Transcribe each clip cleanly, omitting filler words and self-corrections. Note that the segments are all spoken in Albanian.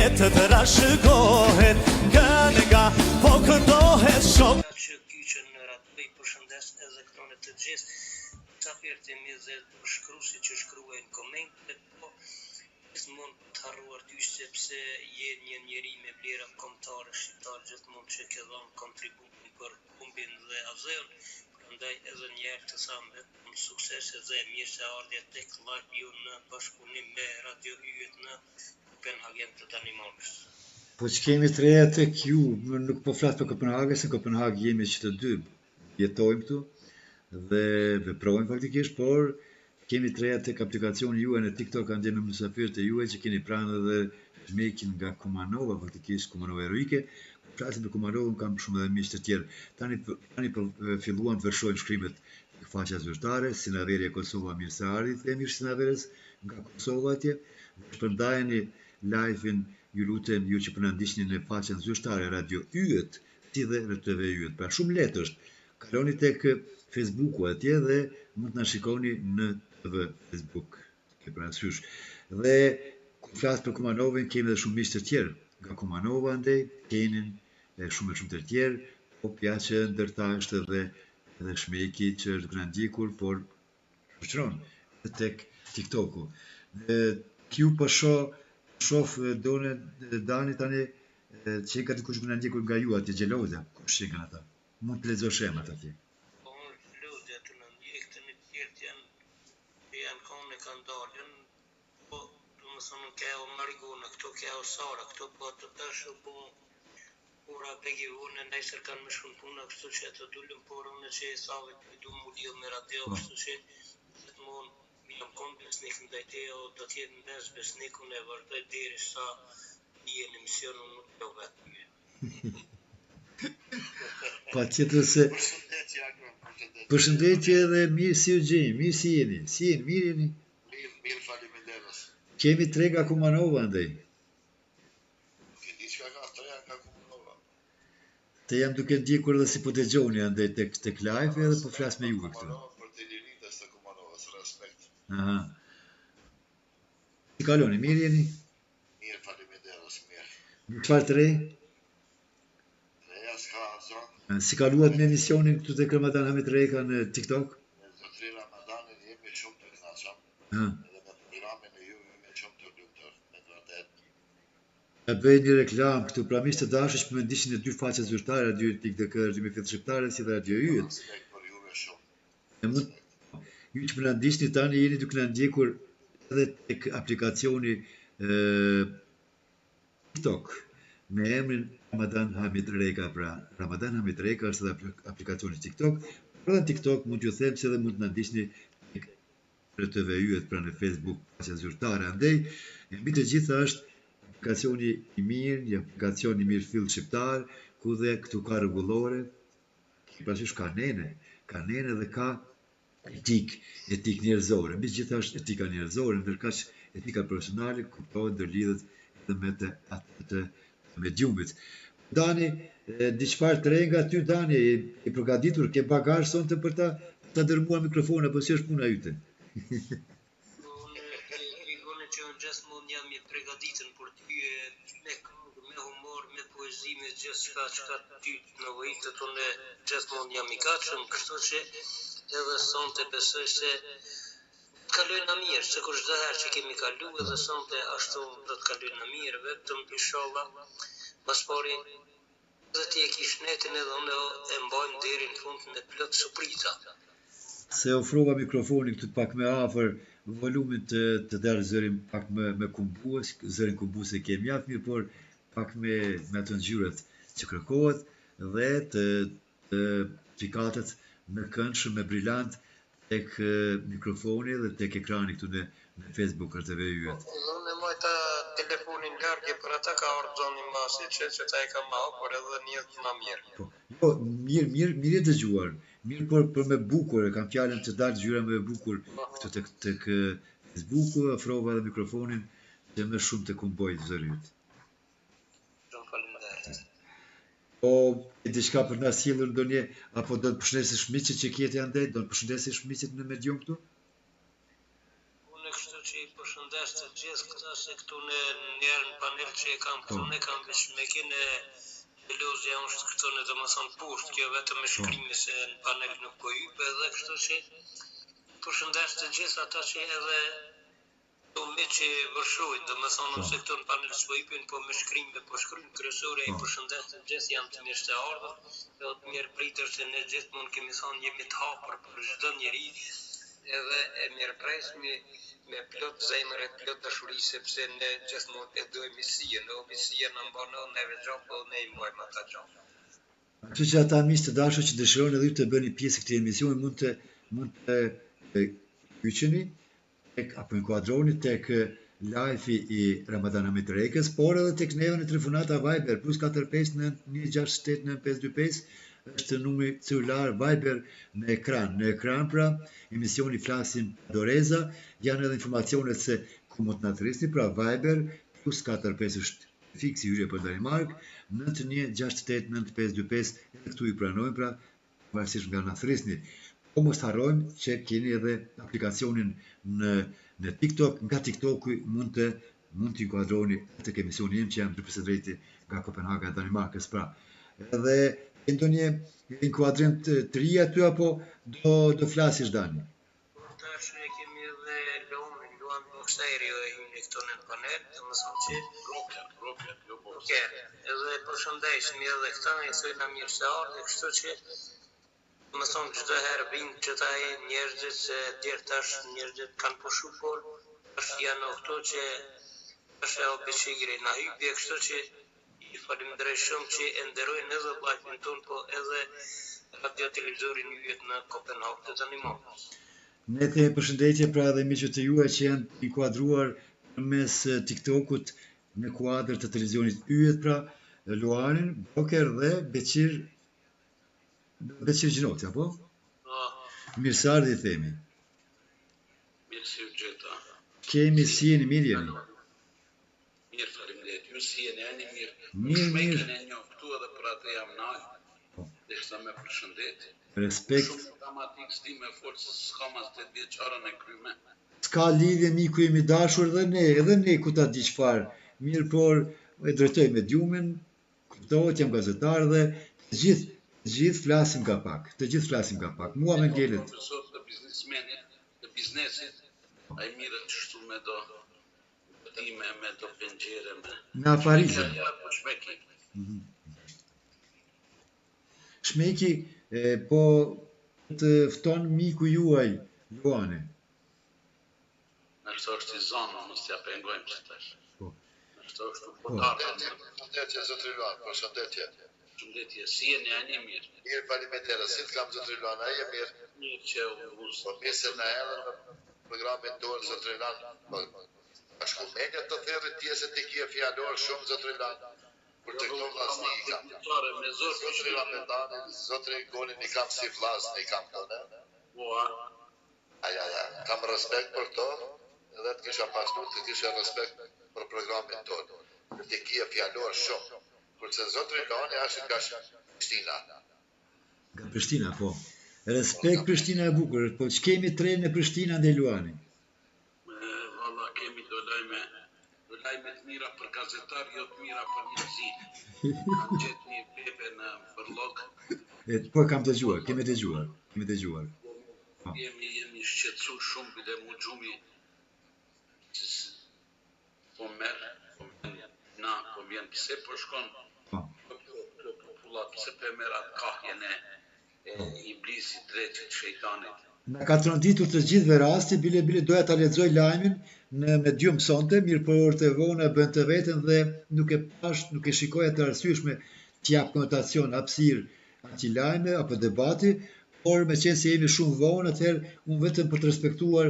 jetë të rashëgohet, nga po këndohet shok. Që kyqen në ratë i përshëndes edhe këtone të gjithë, sa firti mjëzë shkrusi që shkruajnë komente, po mund të harruar ty sepse je një njeri me vlera kombëtare shqiptar gjithmonë që ke dhënë kontributin për humbin dhe azeun, prandaj edhe një herë të tham vetëm suksese dhe mirëseardhje tek live-ju në bashkëpunim me Radio Yjet në Kopenhagen të Danimarkës. Po që kemi të reja tek ju, nuk po flas për Kopenhagën, se në Kopenhagë jemi që të dy jetojmë këtu dhe veprojmë faktikisht, por kemi të reja tek aplikacioni juaj në TikTok, kanë dhe me mësafirët e juaj që keni pranë dhe zhmekin nga Kumanova, faktikisht Kumanova Heroike. Flasim për Kumanovën, kam shumë edhe miq të tjerë. Tani filluan të vërshojnë shkrimet tek faqja zyrtare, Sinaverja Kosova mirëseardhje, themi Sinaverës nga Kosova atje. Shpërndajeni live-in, ju lutem, ju që po na ndiqni në faqen zyrtare Radio Yjet, si dhe RTV Yjet. Pra shumë lehtë është. Kaloni tek Facebooku atje dhe mund të na shikoni në TV Facebook. Ke parasysh. Dhe kur flas për Kumanovën, kemi edhe shumë miq të tjerë nga Kumanova andej, Kenin e shumë të tjerë, po pjaqe ndërta është edhe Shmeki që është duke na ndjekur, por shoqëron tek TikToku. Kju po shoh Dani tani që ka dikush që na ndjekur nga ju atje xheloza, kush që kanë ata? Mund të lexosh emrat atje. Po lodja të na ndjek të një tjerë janë kanë kanë dalën, po domethënë ka o Marigona, këto ka o Sara, këto po të tash po ora pegi unë nesër kanë më shumë puna, kështu që të dulëm por unë që e thave du mu lidh me radio, kështu që gjithmonë jam kon besnik ndaj teo, do të jetë mbes besnikun e vërtet derisa je në misionin nuk do vetë. Patjetër se përshëndetje dhe mirë si u gjeni, mirë si jeni, mirë jeni. Mirë, faleminderit. Kemi tre nga Kumanova andaj. Diçka nga treja nga Kumanova. Te jam duke ndjekur edhe si po dëgjoni andaj tek live edhe po flas me ju këtu. Për të liritë të Kumanovës, respekt. Aha. Si kaloni, mirë jeni? Mirë, faleminderit, mirë. Çfarë të re? Treja s'ka zonë. Si kaluat me emisionin këtu tek Ramadan Hamit Reka në TikTok? Në zotri Ramadanin jemi shumë të kënaqur. Ha. Edhe me programin e ju jemi shumë të lumtur, me vërtet. E bëj një reklam këtu, pra miq të dashur që më ndiqni në dy faqe zyrtare, Radio TikTok, Radio Fill Shqiptare, si dhe Radio Yjet. Respekt për juve shumë. E mund ju që më na ndiqni tani jeni duke na ndjekur edhe tek aplikacioni TikTok me emrin Ramadan Hamit Reka, pra Ramadan Hamit Reka është edhe aplikacioni TikTok. Por në TikTok mund t'ju them se edhe mund të na ndiqni tek RTV Yjet, pra në Facebook, faqja zyrtare. Andaj, mbi të gjitha është aplikacioni i mirë, një aplikacion i mirë Fill Shqiptar, ku dhe këtu ka rregullore, pastaj ka nene dhe ka etik njerëzore. Mbi të gjitha është etika njerëzore, ndërkaq etika personale kuptohet ndërlidhet edhe me të mediumit. Dani, diçfarë të re nga ty, Dani, i përgatitur, ke bagazh sonte për ta dërmuar mikrofon apo si është puna jote? Unë që unë gjithmonë jam i përgatitur për ty me humor, me poezi, me gjithçka që ty në vojitët unë gjithmonë jam i gatshëm, kështu që edhe sonte besoj se kalojnë mirë, se kur çdo herë që kemi kaluar edhe sonte ashtu do të kalojnë mirë, vetëm inshallah pas pari dhe ti e kish netin edhe unë e mbajmë deri në fund me plot surpriza. Se ofrova mikrofonin këtu pak më afër volumin të dalë zërin pak me kumbues, zërin kumbuese ke mjaft mirë, por pak me ato ngjyrat që kërkohet dhe të fikatet me këndshëm, me brillant tek mikrofoni dhe tek ekrani këtu në Facebook RTV Yjet. Unë e mojta telefonin largë për ata ka ordoni masi që ta e ka ma, por edhe njët ma mirë. Po, jo, mirë e dëgjuar. Mirë, por për me bukur, kam fjalën të dalë gjyra me bukur këtu tek Facebooku, afrova edhe mikrofonin që më shumë të kumboj zërit. Shumë faleminderit. Po, e diçka për na sjellur ndonjë apo do të përshëndesësh miqët që kjete andaj, do të përshëndesësh miqët në medium këtu? Unë kështu që i përshëndes përshëndes të gjithë këta se këtu në njerë në panel që e kam këtu ne kam veç me kene iluzja është këtu në dhe më thonë pusht, kjo vetëm me shkrimi se në panel nuk po hype edhe kështu që përshëndes të gjithë ata që edhe do me që vërshojnë, dhe më thonë se këtu në panel s'po hypin, po me shkrimi, po shkrimi kryesore i përshëndes të gjithë janë të mirë të ardhur, dhe të mirë pritër se ne gjithë mund kemi thonë jemi të hapër për çdo njeri, edhe e mirëpresmi me plot zemër e plot dashuri sepse ne gjithmonë e dojmë misien, o misia në mbanon neve gjatë, po ne i mojmë ata gjatë. Kështu që ata miq të dashur që dëshirojnë edhe ju të bëni pjesë këtij emisioni mund të hyqeni apo inkuadroni tek live-i i Ramadan Ahmet Rekës, por edhe tek neve në telefonata Viber +45 168 955 është numri celular Viber në ekran. Në ekran pra emisioni Flasim Doreza, janë edhe informacionet se ku mund të na thrisni, pra Viber +45 është fiksi hyrje për Danimark 9168 955, edhe këtu i pranojmë pra varësisht nga na thrisni. Po mos harrojmë që keni edhe aplikacionin në TikTok, nga TikToku mund të inkuadroni tek emisioni im që jam drejtësi drejti nga Kopenhaga e Danimarkës pra. Edhe ndonjë inkuadrim të ri aty apo do flasish Dani? Tash ne kemi edhe Luan Bokseri e hyni këtu në panel, domethënë që roket, edhe përshëndesim edhe këta, i thojnë mirë se ardhe, kështu që domethënë çdo herë vinë që ta njerëzit se djerë tash njerëzit kanë pushu, por tash janë këto që tash e obeshigri na hypje, kështu që i falimderoj shumë që e nderojnë edhe vllajtin ton, po edhe radio televizorin yjet në Kopenhagë të Danimarkës. Ne të përshëndetje pra edhe miqët e juaj që janë inkuadruar mes TikTokut në kuadër të televizionit yjet pra Luanin, Boker dhe Beqir Gjinoti, apo? Mirë se ardhi themi. Mirë se u gjeta. Kemi si jeni mirë jeni? Mirë faleminderit. Ju si jeni mirë. Mirë. E njoftu edhe për atë jam naj. Dhe shta me përshëndet. Respekt. Shumë dramatik sti me forcë s'ka mas 8 vjeçarën e kryme. S'ka lidhje miku jemi dashur edhe ne ku ta di çfarë. Mirë, por e drejtoj me djumin, kuptohet, jam gazetar dhe të gjithë flasim nga pak. Të gjithë flasim nga pak. Mua me ngelet. Profesor të biznesmenit, të biznesit, a i mire të shtu me do time, me do pengjere, me... Na Parizën. Shmeki. Shmeki, po të fton miku juaj, Luani. Nështë është i zonë, mos t'ja pengojmë që tash. Nështë është u Përshëndetje, zotri Luan, përshëndetje. Përshëndetje, si jeni ani mirë? Mirë, faleminderit, si të kam zotri Luan, ai e mirë. Mirë që u vuzë. Po mirë se na erdhën në programin tonë, zotri Luan. Ashtu menja të therrit tjesë të kia fjalor shumë, zotri Luan. Për të këto vlasni i kam. Zotri Ramedani, zotri Gonin i kam si vlasni i kam tonë. Ua. Aja, kam respekt për to, edhe të kisha pasur të kisha respekt për programin tonë. Të kia fjalor shumë. Kurse zotri Luani është nga Prishtina. Nga Prishtina, po. Respekt Prishtina e bukur, po që kemi trenë në Prishtina dhe Luani? Valla, kemi do lajme të mira për gazetar, jo të mira për njerëzi. Kanë gjetë një bebe në përlog. Po kam dëgjuar, kemi dëgjuar. Jemi shqetësu shumë dhe mu gjumi po merë, po vjen pëse po shkon kjo popullat, pëse po merë atë kahjen e iblisit dreqit shejtanit. Na ka tronditur të gjithëve rasti, bile doja ta lexoj lajmin me djumë sonte, mirë por orë të vona bën të veten dhe nuk e shikoja të arsyeshme të jap konotacion hapësirë atij lajme apo debati, por me qenë se jemi shumë vonë, atëherë unë vetëm për të respektuar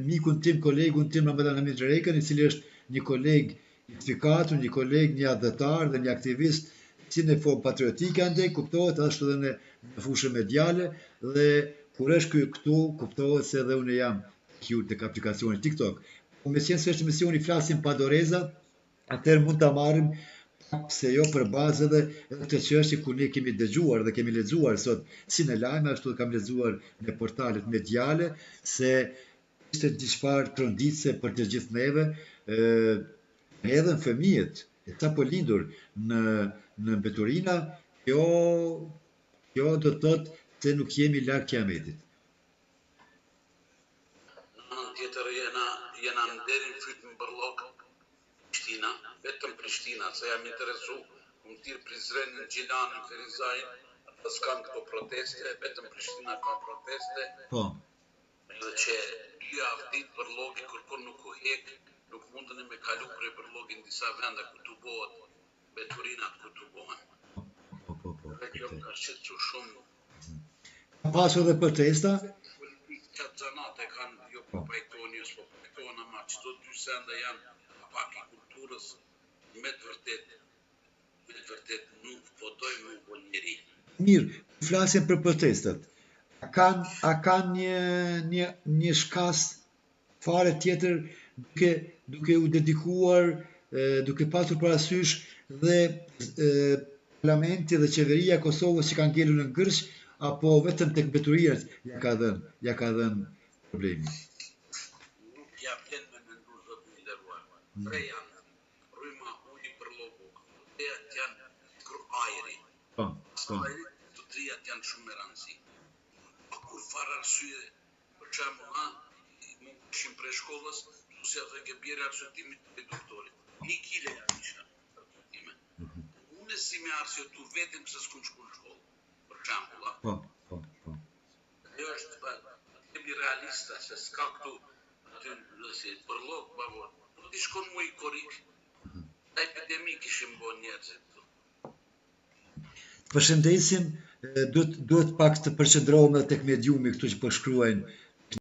mikun tim, kolegun tim Ramadan Ahmet Rekën, i cili është një koleg i fikatur, një koleg, një adhëtar dhe një aktivist si në formë patriotike andej, kuptohet ashtu edhe në fushën mediale dhe kur është këtu, kuptohet se edhe unë jam këtu tek aplikacioni TikTok. Po me qenë se është emisioni Flasim pa Doreza, atëherë mund ta marrim pse jo për bazë edhe këtë çështje ku ne kemi dëgjuar dhe kemi lexuar sot si në lajme, ashtu kam lexuar në portalet mediale se ishte diçfarë tronditse për të gjithë neve, edhe në fëmijët, e sa po lindur në mbeturina, kjo do të thotë se nuk jemi larg kiametit. Në anën tjetër jena nderin fyt në bërllog Prishtina, vetëm Prishtina, se jam interesu, më tirë Prizrenin, Gjilanin, Ferizajin, ata s'kan këto proteste, vetëm Prishtina ka proteste, Po, dhe që 2 avdit bërlogi kërkon nuk u hek, nuk mundën me kalu prej bërlogin disa vende ku të bohet, beturinat ku të bohen. Dhe kjo më ka shqetësu shumë. ka pasur dhe protesta, Qatë zanate kanë, jo po pajtoni, jo s'po pajtoni, ama qëto 2 sende janë pak i kulturës, me të vërtet nuk po dojmë u bo njeri. mirë, flasim për protestat. A kanë një shkas fare tjetër duke u dedikuar, duke pasur parasysh dhe parlamenti dhe qeveria e Kosovës që kanë ngelur në ngërsh, apo vetëm tek mbeturinat ja ka dhënë problemi. Nuk ja vjen me mendu zot i nderuar. 3 janë, rryma, uji për logu, të janë kër ajri. Po. Ajri, të 3 janë shumë me rëndësi. Pa kur farë arsye, për shembull, mund kishim prej shkollës, se ato ke bjerë arsyetimit të doktorit. 1 kile janë isha arsyetimit. Unë si me arsyetu vetëm se s'kum shku në shkollë. Për shembull, Po. Kjo është kemi realista, se s'ka këtu aty nësi përlog, bavor. Po t'i shkon mu i korik. Epidemi kishim bo njerëzit këtu. Përshëndesim, duhet pak të përqendrohem edhe tek mediumi këtu që po shkruajnë